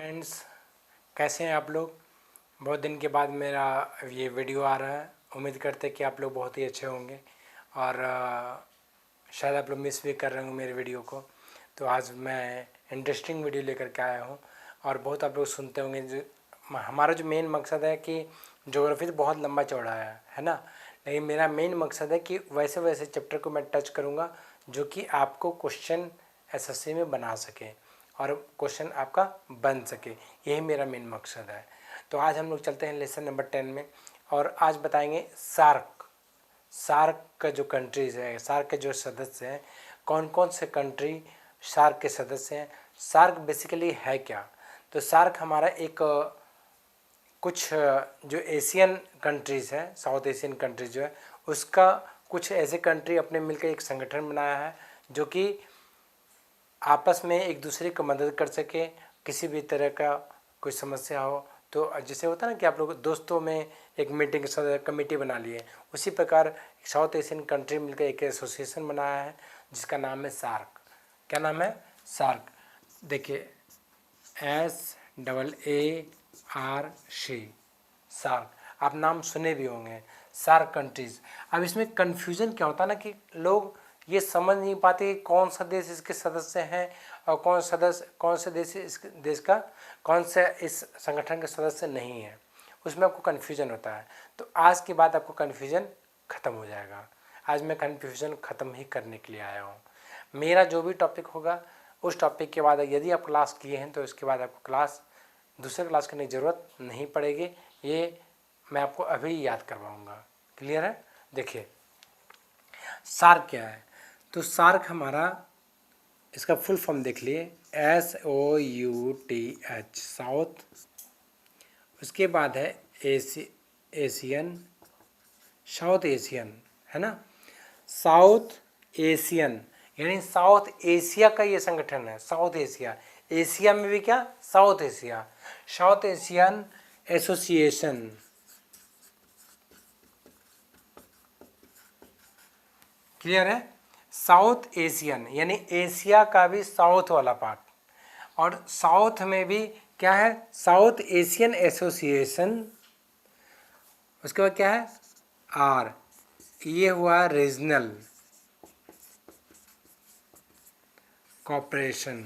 Friends, कैसे हैं आप लोग। बहुत दिन के बाद मेरा ये वीडियो आ रहा है। उम्मीद करते हैं कि आप लोग बहुत ही अच्छे होंगे और शायद आप लोग मिस भी कर रहे होंगे मेरे वीडियो को। तो आज मैं इंटरेस्टिंग वीडियो लेकर के आया हूँ और बहुत आप लोग सुनते होंगे। हमारा जो मेन मकसद है कि ज्योग्राफी तो बहुत लंबा चौड़ा है ना, लेकिन मेरा मेन मकसद है कि वैसे वैसे चैप्टर को मैं टच करूँगा जो कि आपको क्वेश्चन एसएससी में बना सके और क्वेश्चन आपका बन सके। यही मेरा मेन मकसद है। तो आज हम लोग चलते हैं लेसन नंबर 10 में और आज बताएंगे सार्क का जो कंट्रीज़ है, सार्क के जो सदस्य हैं, कौन कौन से कंट्री सार्क के सदस्य हैं। सार्क बेसिकली है क्या? तो सार्क हमारा एक कुछ जो एशियन कंट्रीज़ है, साउथ एशियन कंट्रीज जो है, उसका कुछ ऐसे कंट्री अपने मिलकर एक संगठन बनाया है जो कि आपस में एक दूसरे को मदद कर सके। किसी भी तरह का कोई समस्या हो तो जैसे होता है ना कि आप लोग दोस्तों में एक मीटिंग कमेटी बना लिए, उसी प्रकार साउथ एशियन कंट्री मिलकर एक एसोसिएशन बनाया है जिसका नाम है सार्क। क्या नाम है? सार्क। देखिए SAARC, सार्क। आप नाम सुने भी होंगे, सार्क कंट्रीज़। अब इसमें कन्फ्यूज़न क्या होता है ना कि लोग ये समझ नहीं पाते कि कौन सा देश इसके सदस्य हैं और कौन से देश इस देश का कौन सा इस संगठन के सदस्य नहीं है। उसमें आपको कन्फ्यूज़न होता है। तो आज के बाद आपको कन्फ्यूज़न ख़त्म हो जाएगा। आज मैं कन्फ्यूज़न ख़त्म ही करने के लिए आया हूँ। मेरा जो भी टॉपिक होगा उस टॉपिक के बाद यदि आप क्लास किए हैं तो इसके बाद आपको दूसरे क्लास करने की ज़रूरत नहीं पड़ेगी। ये मैं आपको अभी याद करवाऊँगा। क्लियर है? देखिए सार्क क्या है। तो सार्क हमारा, इसका फुल फॉर्म देख लिए, SOUTH, साउथ। उसके बाद है एशियन, साउथ एशियन, है ना। साउथ एशियन यानी साउथ एशिया का ये संगठन है। साउथ एशिया, एशिया में भी क्या? South Asia. South Asian association, clear है। साउथ एशियन यानी एशिया का भी साउथ वाला पार्ट, और साउथ में भी क्या है? South Asian association. उसके बाद क्या है? आर, ये हुआ रीजनल कॉपरेशन।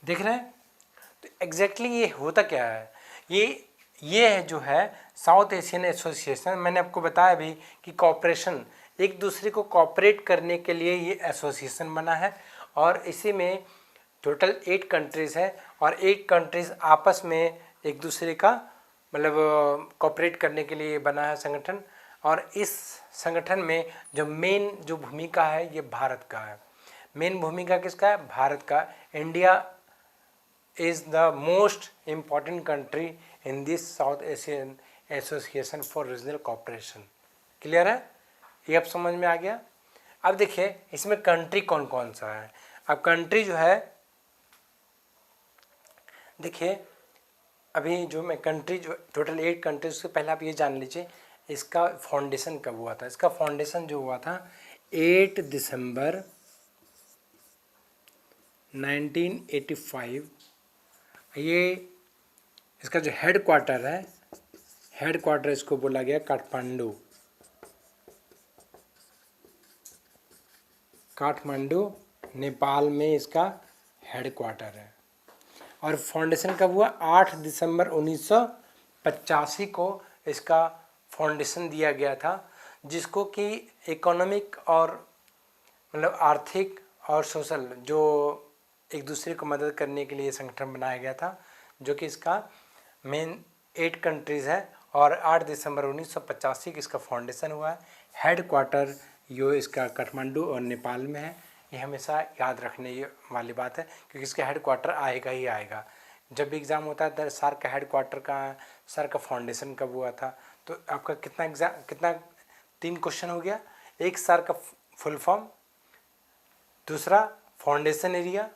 देख रहे हैं? तो एग्जैक्टली ये होता क्या है? ये है जो है साउथ एशियन एसोसिएशन। मैंने आपको बताया भी कि कॉपरेशन, एक दूसरे को कॉपरेट करने के लिए ये एसोसिएशन बना है और इसी में टोटल 8 कंट्रीज़ है और 8 कंट्रीज़ आपस में एक दूसरे का मतलब कॉपरेट करने के लिए बना है संगठन। और इस संगठन में जो भूमिका है ये भारत का है। मेन भूमिका किसका है? भारत का। India is the most important country in this South Asian Association for Regional Cooperation। Clear है? ये अब समझ में आ गया। अब देखिए इसमें कंट्री कौन कौन सा है। अब कंट्री जो है, देखिए अभी जो मैं कंट्री जो टोटल 8 कंट्री, उससे पहले आप ये जान लीजिए इसका फाउंडेशन कब हुआ था। इसका फाउंडेशन जो हुआ था 8 दिसंबर 1985। ये इसका जो हेड क्वार्टर इसको बोला गया काठमांडू, नेपाल में इसका हेड क्वार्टर है। और फाउंडेशन कब हुआ? 8 दिसंबर 1985 को इसका फाउंडेशन दिया गया था, जिसको कि इकोनॉमिक और मतलब आर्थिक और सोशल जो एक दूसरे को मदद करने के लिए संगठन बनाया गया था, जो कि इसका मेन 8 कंट्रीज़ है और 8 दिसंबर 1985 की इसका फाउंडेशन हुआ है। हेड क्वार्टर यो इसका काठमांडू और नेपाल में है। ये हमेशा याद रखने वाली बात है क्योंकि इसका हेड क्वार्टर आएगा ही आएगा। जब भी एग्ज़ाम होता है सार्क का हेड क्वार्टर कहाँ है, सार्क का फाउंडेशन कब हुआ था, तो आपका कितना 3 क्वेश्चन हो गया। एक सार्क का फुल फॉर्म, दूसरा फाउंडेशन एरिया,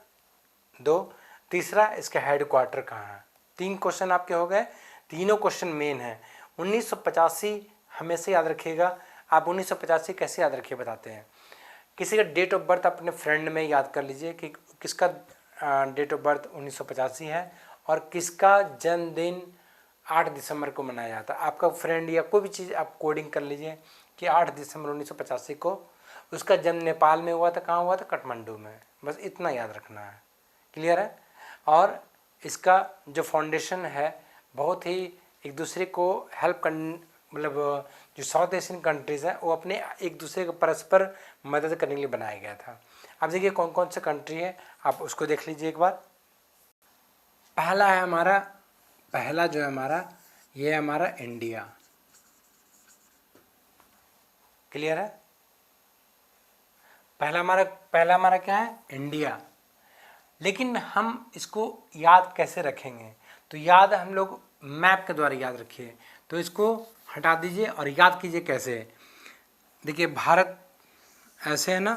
2 तीसरा इसका हेड क्वार्टर कहाँ है। 3 क्वेश्चन आपके हो गए। तीनों क्वेश्चन मेन है। 1985 हमेशा याद रखिएगा। आप 1985 कैसे याद रखिए बताते हैं। किसी का डेट ऑफ बर्थ अपने फ्रेंड में याद कर लीजिए कि किसका डेट ऑफ बर्थ 1985 है और किसका जन्मदिन 8 दिसंबर को मनाया जाता है। आपका फ्रेंड या कोई भी चीज़ आप कोडिंग कर लीजिए कि 8 दिसंबर 1985 को उसका जन्म नेपाल में हुआ था। कहाँ हुआ था? काठमांडू में। बस इतना याद रखना है। क्लियर है? और इसका जो फाउंडेशन है बहुत ही एक दूसरे को हेल्प कर, मतलब जो साउथ एशियन कंट्रीज़ हैं वो अपने एक दूसरे को परस्पर मदद करने के लिए बनाया गया था। अब देखिए कौन कौन से कंट्री है, आप उसको देख लीजिए एक बार। पहला जो है हमारा, ये है हमारा इंडिया। क्लियर है? पहला हमारा क्या है? इंडिया। लेकिन हम इसको याद कैसे रखेंगे? तो याद हम लोग मैप के द्वारा याद रखिए। तो इसको हटा दीजिए और याद कीजिए कैसे। देखिए भारत ऐसे है ना,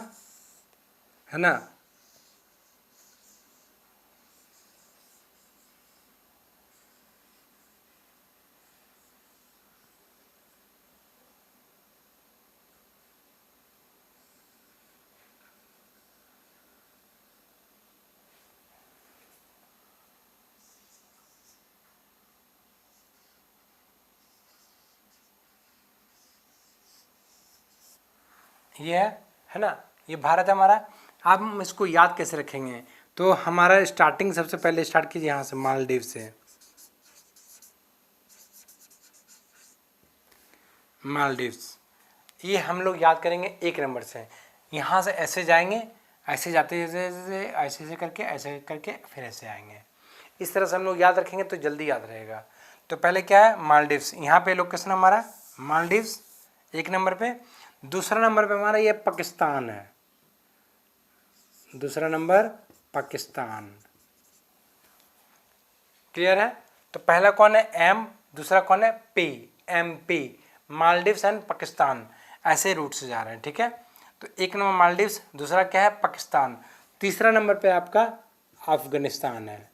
ये है ना, ये भारत है हमारा। अब हम इसको याद कैसे रखेंगे? तो हमारा स्टार्टिंग सबसे पहले स्टार्ट कीजिए यहाँ से, मालदीव से। मालदीव्स, ये हम लोग याद करेंगे 1 नंबर से। यहाँ से ऐसे जाएंगे, ऐसे जाते ऐसे ऐसे करके फिर ऐसे आएंगे। इस तरह से हम लोग याद रखेंगे तो जल्दी याद रहेगा। तो पहले क्या है? मालदीव्स। यहाँ पे लोकेशन हमारा मालदीव्स 1 नंबर पे। दूसरा नंबर पे हमारा ये पाकिस्तान है। दूसरा नंबर पाकिस्तान। क्लियर है? तो पहला कौन है? एम। दूसरा कौन है? P. M P. Maldives and Pakistan ऐसे रूट से जा रहे हैं। ठीक है? तो 1 नंबर मालदीव्स, दूसरा क्या है? पाकिस्तान। तीसरा नंबर पे आपका अफगानिस्तान है।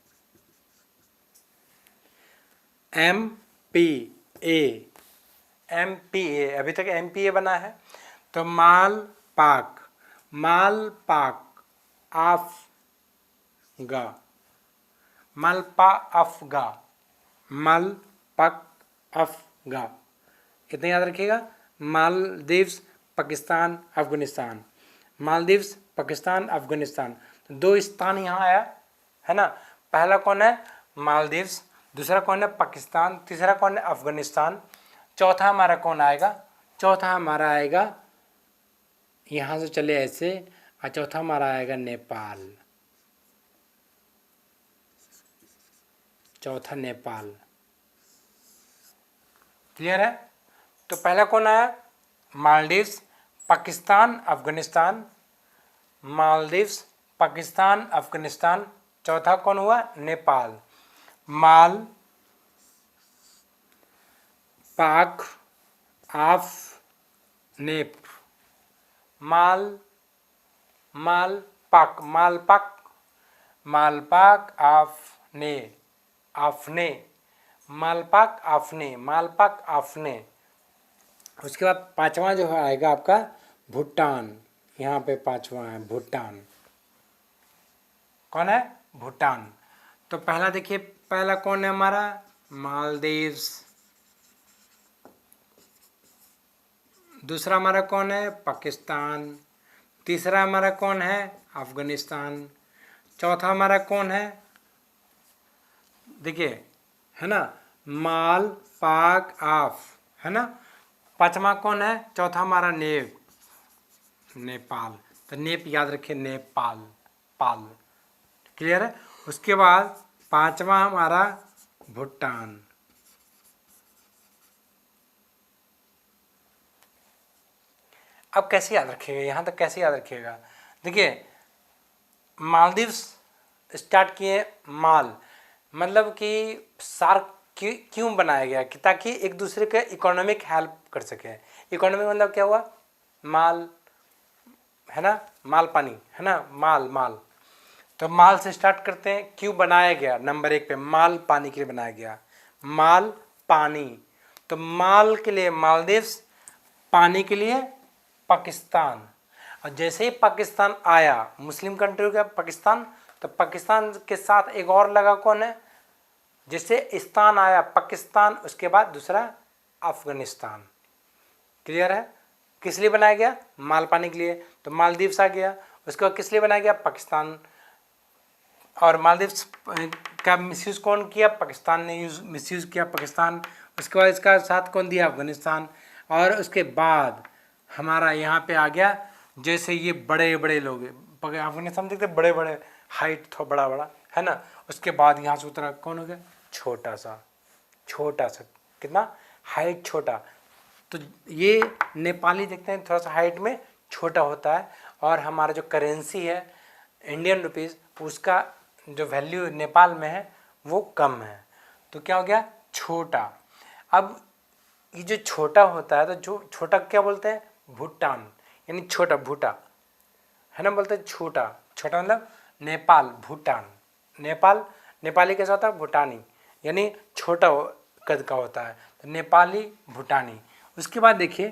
M P A. M P A, अभी तक एम पी ए बना है। तो माल पाक अफगा, मलपा अफगा, मलपक अफगा, कितने याद रखिएगा? मालदीव्स, पाकिस्तान, अफगानिस्तान। मालदीव्स, पाकिस्तान, अफगानिस्तान। तो 2 स्थान यहाँ आया है ना। पहला कौन है? मालदीव्स। दूसरा कौन है? पाकिस्तान। तीसरा कौन है? अफगानिस्तान। चौथा हमारा कौन आएगा? चौथा हमारा आएगा, यहाँ से चले ऐसे, और चौथा हमारा आएगा नेपाल। चौथा नेपाल। क्लियर है? तो पहला कौन आया? मालदीव्स, पाकिस्तान, अफगानिस्तान। मालदीव्स, पाकिस्तान, अफगानिस्तान। चौथा कौन हुआ? नेपाल। माल पाक आफ नेप। मालपाक आफ्ने, मालपाक आफ्ने। उसके बाद 5वां जो है आएगा आपका भूटान। यहाँ पे 5वां है भूटान। कौन है? भूटान। तो पहला देखिए, पहला कौन है हमारा? मालदीव्स। दूसरा हमारा कौन है? पाकिस्तान। तीसरा हमारा कौन है? अफगानिस्तान। चौथा हमारा कौन है? देखिए है ना, माल पाक आफ, है ना। 5वां कौन है? चौथा हमारा नेपाल। तो नेप याद रखिए, नेपाल पाल। क्लियर है? उसके बाद 5वां हमारा भूटान। अब कैसे याद रखिएगा? यहाँ तक कैसे याद रखिएगा? देखिए मालदीव्स स्टार्ट किए, माल मतलब कि सार्क क्यों बनाया गया? कि ताकि एक दूसरे के इकोनॉमिक हेल्प कर सके। इकोनॉमिक मतलब क्या हुआ? माल, है ना, माल पानी, है ना, माल। तो माल से स्टार्ट करते हैं। क्यों बनाया गया? नंबर 1 पे माल पानी के लिए बनाया गया। माल पानी, तो माल के लिए मालदीव्स, पानी के लिए पाकिस्तान। और जैसे ही पाकिस्तान आया, मुस्लिम कंट्री हो गया पाकिस्तान, तो पाकिस्तान के साथ एक और लगा कौन है, जैसे स्थान आया पाकिस्तान, उसके बाद दूसरा अफगानिस्तान। क्लियर है? किस लिए बनाया गया? माल पानी के लिए। तो मालदीव्स आ गया। उसके बाद किस लिए बनाया गया? पाकिस्तान। और मालदीव्स का मिसयूज कौन किया? पाकिस्तान ने मिसयूज किया, पाकिस्तान। उसके बाद इसका साथ कौन दिया? अफगानिस्तान। और उसके बाद हमारा यहाँ पे आ गया, जैसे ये बड़े बड़े लोग, अफगानिस्तान देखते बड़े बड़े, हाइट थोड़ा बड़ा बड़ा है ना। उसके बाद यहाँ से उतरा कौन हो गया? छोटा सा, छोटा सा। कितना? हाइट छोटा। तो ये नेपाली देखते हैं थोड़ा सा हाइट में छोटा होता है। और हमारा जो करेंसी है इंडियन रुपीज़, उसका जो वैल्यू नेपाल में है वो कम है। तो क्या हो गया? छोटा। अब ये जो छोटा होता है, तो जो छोटा क्या बोलते हैं? भूटान, यानी छोटा, भूटा है ना, बोलते हैं छोटा। छोटा मतलब नेपाल, भूटान। नेपाल, नेपाली कैसा होता है? भूटानी, यानी छोटा कद का होता है। तो नेपाली, भूटानी। उसके बाद देखिए,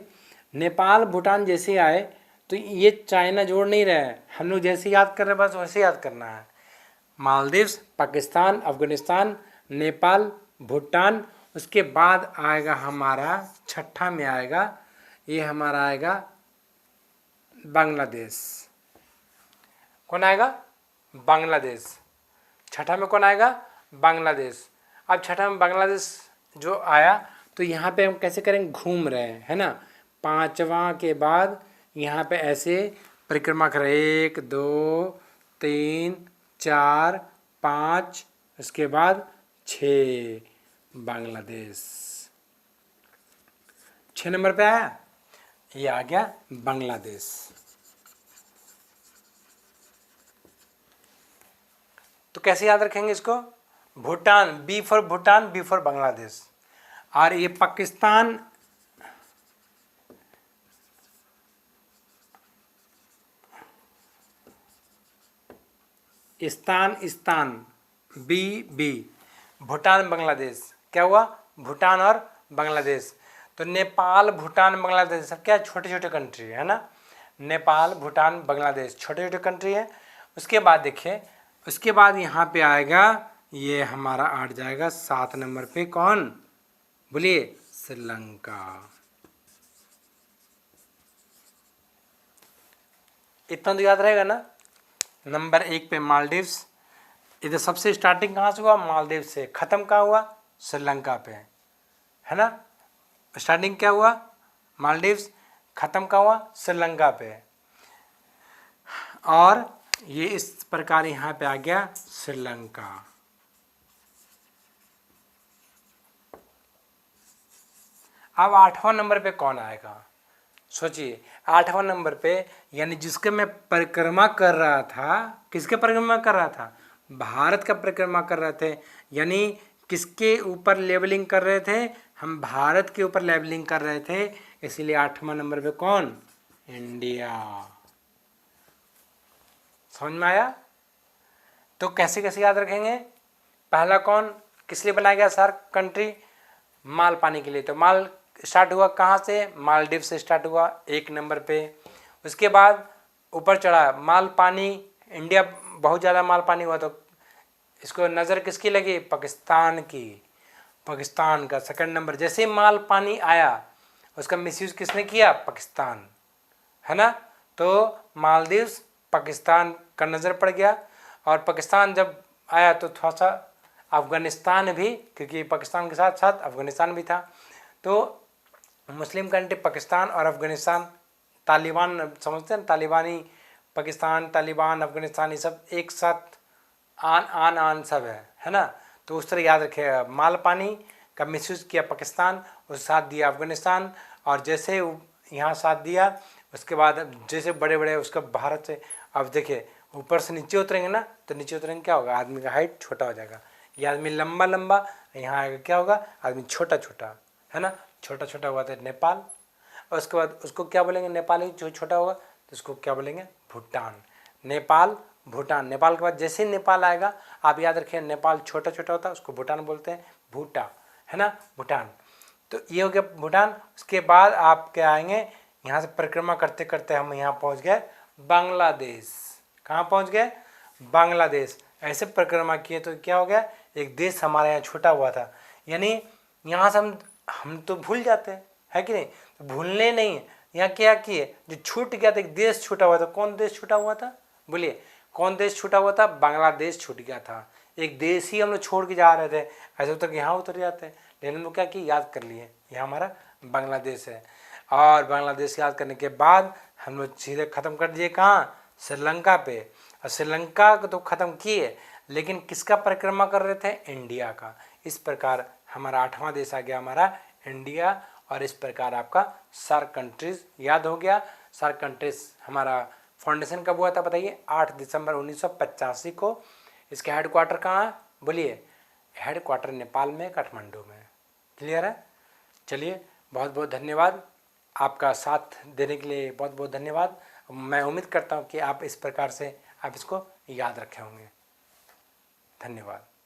नेपाल भूटान जैसे आए तो ये चाइना जोड़ नहीं रहे हैं, हम लोग जैसे याद कर रहे हैं बस वैसे याद करना है। मालदीव्स, पाकिस्तान, अफगानिस्तान, नेपाल, भूटान। उसके बाद आएगा हमारा छठा में आएगा, ये हमारा आएगा बांग्लादेश। कौन आएगा? बांग्लादेश। छठा में कौन आएगा? बांग्लादेश। अब छठा में बांग्लादेश जो आया, तो यहाँ पे हम कैसे करेंगे? घूम रहे हैं, है ना। पांचवा के बाद यहाँ पे ऐसे परिक्रमा कर रहे हैं, 1 2 3 4 5, उसके बाद 6, बांग्लादेश। 6 नंबर पे आया, ये आ गया बांग्लादेश। तो कैसे याद रखेंगे इसको? Bhutan, B for Bhutan, B for Bangladesh. और ये पाकिस्तान, स्थान, बी बी। भूटान, बांग्लादेश। क्या हुआ? भूटान और बांग्लादेश। तो नेपाल, भूटान, बांग्लादेश सब क्या? छोटे छोटे कंट्री है ना। नेपाल, भूटान, बांग्लादेश छोटे छोटे कंट्री है। उसके बाद देखिए, उसके बाद यहाँ पे आएगा, ये हमारा आठ जाएगा 7 नंबर पे। कौन? बोलिए। श्रीलंका। इतना तो याद रहेगा ना। नंबर 1 पे मालदीव्स। इधर सबसे स्टार्टिंग कहाँ से हुआ? मालदीव से। ख़त्म कहाँ हुआ? श्रीलंका पे, है ना। स्टार्टिंग क्या हुआ? मालदीव्स, ख़त्म कहाँ हुआ? श्रीलंका पे। और ये इस प्रकार यहाँ पे आ गया श्रीलंका। अब 8वां नंबर पे कौन आएगा? सोचिए, 8वां नंबर पे, यानी जिसके मैं परिक्रमा कर रहा था, किसके परिक्रमा कर रहा था? भारत का परिक्रमा कर रहे थे। यानी किसके ऊपर लेवलिंग कर रहे थे? हम भारत के ऊपर लेवलिंग कर रहे थे, इसीलिए 8वां नंबर पे कौन? इंडिया। समझ में आया? तो कैसे कैसे याद रखेंगे? पहला कौन, किस लिए बनाया गया सार्क कंट्री? माल पानी के लिए। तो माल स्टार्ट हुआ कहाँ से? मालदीव से स्टार्ट हुआ 1 नंबर पे। उसके बाद ऊपर चढ़ा माल पानी, इंडिया बहुत ज़्यादा माल पानी हुआ, तो इसको नज़र किसकी लगी? पाकिस्तान की। पाकिस्तान का 2nd नंबर। जैसे माल पानी आया, उसका मिसयूज़ किसने किया? पाकिस्तान, है ना। तो मालदीव्स, पाकिस्तान का नज़र पड़ गया। और पाकिस्तान जब आया तो थोड़ा सा अफ़गानिस्तान भी, क्योंकि पाकिस्तान के साथ साथ अफ़गानिस्तान भी था। तो मुस्लिम कंट्री पाकिस्तान और अफ़गानिस्तान, तालिबान समझते हैं, तालिबानी पाकिस्तान, तालिबान, अफ़गानिस्तान, ये सब एक साथ आन सब है ना। तो उस तरह याद रखिएगा। माल पानी का मिसयूज़ किया पाकिस्तान, उस साथ दिया अफ़गानिस्तान। और जैसे यहाँ साथ दिया, उसके बाद जैसे बड़े बड़े उसका भारत से, अब देखिए ऊपर से नीचे उतरेंगे ना, तो नीचे उतरेंगे क्या होगा? आदमी का हाइट छोटा हो जाएगा। ये आदमी लंबा लंबा, यहाँ आएगा क्या होगा? आदमी छोटा छोटा, है ना। छोटा छोटा हुआ था नेपाल। और उसके बाद उसको क्या बोलेंगे? नेपाली जो छोटा होगा तो उसको क्या बोलेंगे? भूटान। नेपाल, भूटान। नेपाल के बाद जैसे ही नेपाल आएगा, आप याद रखिए, नेपाल छोटा छोटा होता है, उसको भूटान बोलते हैं, भूटा, है ना, भूटान। तो ये हो गया भूटान। उसके बाद आप क्या आएंगे? यहाँ से परिक्रमा करते करते हम यहाँ पहुँच गए बांग्लादेश। कहाँ पहुँच गए? बांग्लादेश। ऐसे परिक्रमा किए तो क्या हो गया, एक देश हमारे यहाँ छूटा हुआ था। यानी यहाँ से हम तो भूल जाते हैं, है कि नहीं? तो भूलने नहीं, यहाँ क्या किए, जो छूट गया था, एक देश छूटा हुआ था। कौन देश छूटा हुआ था? बोलिए, कौन देश छूटा हुआ था? बांग्लादेश छूट गया था। एक देश ही हम लोग छोड़ के जा रहे थे, ऐसे उतर के यहाँ उतर जाते हैं। लेकिन हम लोग क्या किए, याद कर लिए, यह हमारा बांग्लादेश है। और बांग्लादेश याद करने के बाद हम लोग सीधे ख़त्म कर दिए कहाँ? श्रीलंका पे। और श्रीलंका को तो ख़त्म किए, लेकिन किसका परिक्रमा कर रहे थे? इंडिया का। इस प्रकार हमारा 8वां देश आ गया, हमारा इंडिया। और इस प्रकार आपका सार्क कंट्रीज याद हो गया। सार्क कंट्रीज हमारा फाउंडेशन कब हुआ था बताइए? 8 दिसंबर 1985 को। इसका हेडक्वार्टर कहाँ है? बोलिए, हेडक्वार्टर नेपाल में, काठमांडू में। क्लियर है? चलिए, बहुत बहुत धन्यवाद, आपका साथ देने के लिए बहुत बहुत धन्यवाद। मैं उम्मीद करता हूँ कि आप इस प्रकार से आप इसको याद रखे होंगे। धन्यवाद।